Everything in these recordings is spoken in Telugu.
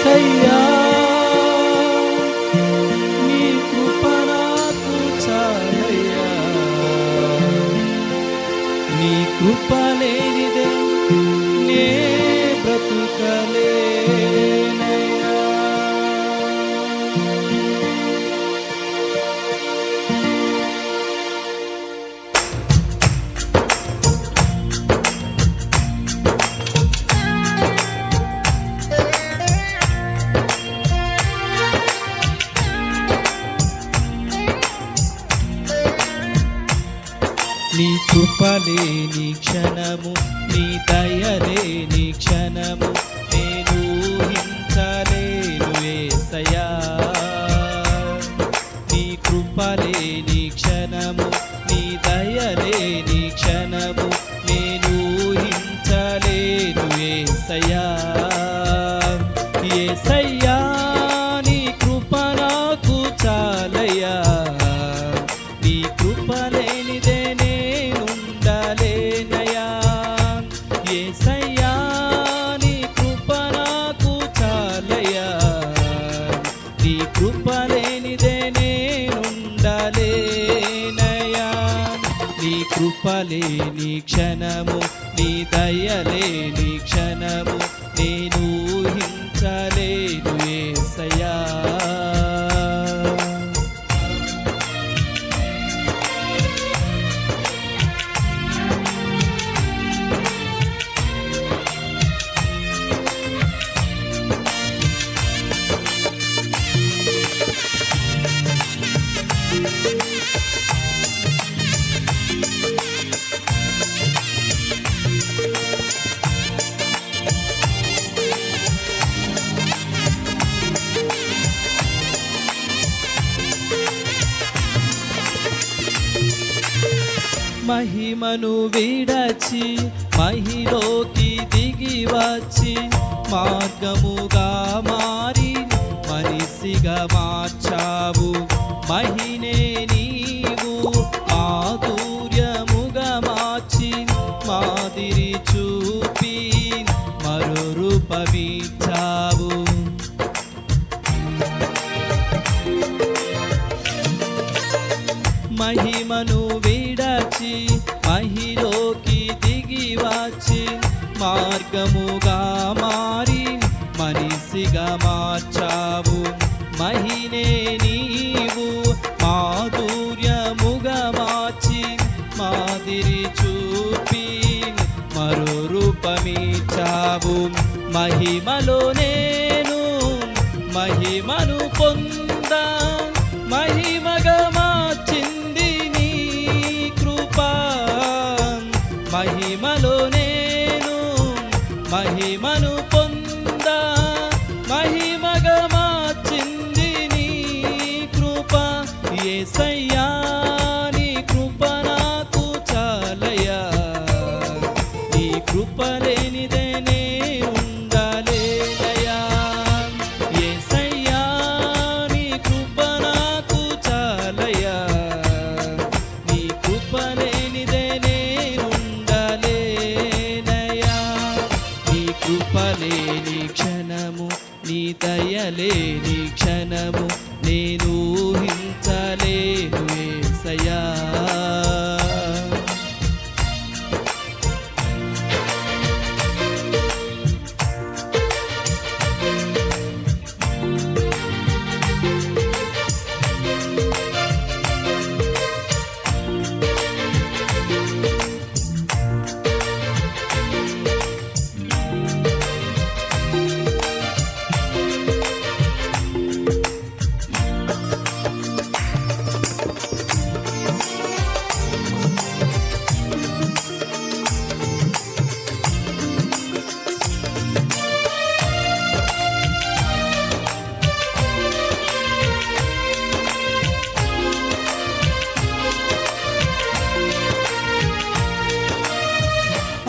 యేసయ్యా నీ కృప నాకు చాలయ్యా, నీ కృప లేనిదే నే బ్రతుకలేనయ్యా. నీ కృపలేని క్షణము, నీ దయలేని క్షణము నేను ఊహించలేను యేసయ్యా. నీ కృపలేని క్షణము, నీ దయలేని క్షణము నేను ఊహించలేను యేసయ్యా. యేసయ్యా నీ కృప నాకు చాలయ్యా, నీ కృప లేనిదే నేనుండలేనయ్యా. యేసయ్యా నీ కృప నాకు చాలయ్యా, నీ కృప లేనిదే నేనుండలేనయ్యా. నీ కృప లేని క్షణము, నీ దయలేని క్షణము నేను ఊహించలేను యేసయ్యా. మహిమను విడచి మహిలోకి దిగి వచ్చి మార్గముగా మారి మనిషిగా మార్చావు. మహినే నీవు మాధుర్యముగా మార్చి మాదిరి చూపి మరో రూపమిచ్చావు. మహిమను విడచి మహిలోకి దిగి వచ్చి మార్గముగా మారి మనిషిగా మార్చావు. మహినే నీవు మాధుర్యముగా మార్చి మాదిరి చూపి మరో రూపమిచ్చావు. మహిమలో నేను మహిమను పొందా, మహిమగా మార్చింది నీ కృప. మహిమలో నేను మహిమను పొందా, మహిమగా మార్చింది నీ కృప. యేసయ్యా నీ కృప నాకు చాలయ్యా, నీ కృప లేనిదే నేనుండలేనయ్యా. యేసయ్యా నీ కృప నాకు చాలయ్యా, నీ కృప లేనిదే నేనుండలేనయ్యా. నీ కృప లేని క్షణము, నీ దయలేని క్షణము నేను ఊహించలేను యేసయ్యా.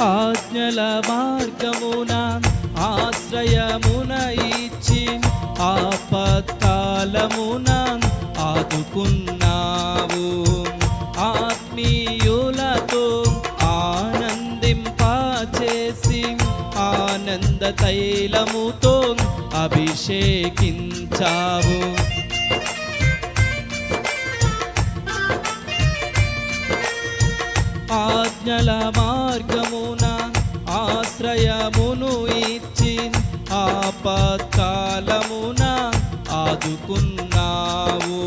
ఆజ్ఞల మార్గమున ఆశ్రయమున ఇచ్చి ఆపత్కాలమున ఆదుకున్నావు. ఆత్మీయులతో ఆనందింపచేసి ఆనంద తైలముతో అభిషేకించావు. అభిషేకించావు. ఆజ్ఞల మార్గమున ఆశ్రయమును ఇచ్చి ఆపత్కాలమున ఆదుకున్నావు.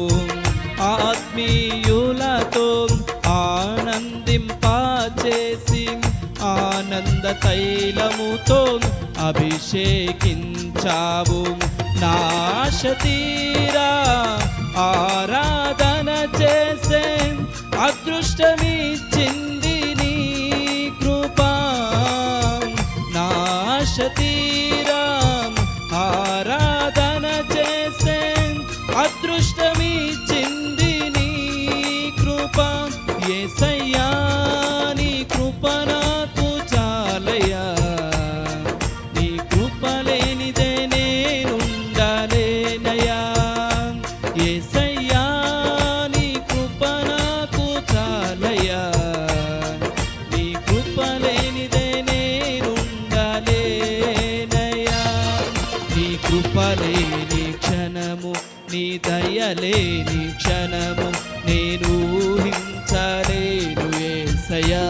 ఆత్మీయులతో ఆనందింపచేసి ఆనంద తైలముతో అభిషేకించావు. నాశ తీరా ఆరాధన చేసే అదృష్టమిచ్చింది నీ కృపా. నాశ తీరా ఆరాధన చేసే అదృష్టమిచ్చింది నీ కృప. యేసయ్యా నీ కృప నాకు చాలయ్యా, నీ కృప లేనిదే నేనుండలేనయ్యా. యేసయ్యా నీ కృప నాకు చాలయ్యా, నీ కృప లేనిదే నేనుండలేనయ్యా. నీ కృప లేని క్షణము, నీ దయలేని క్షణము నేను ఊహించలేను యేసయ్యా.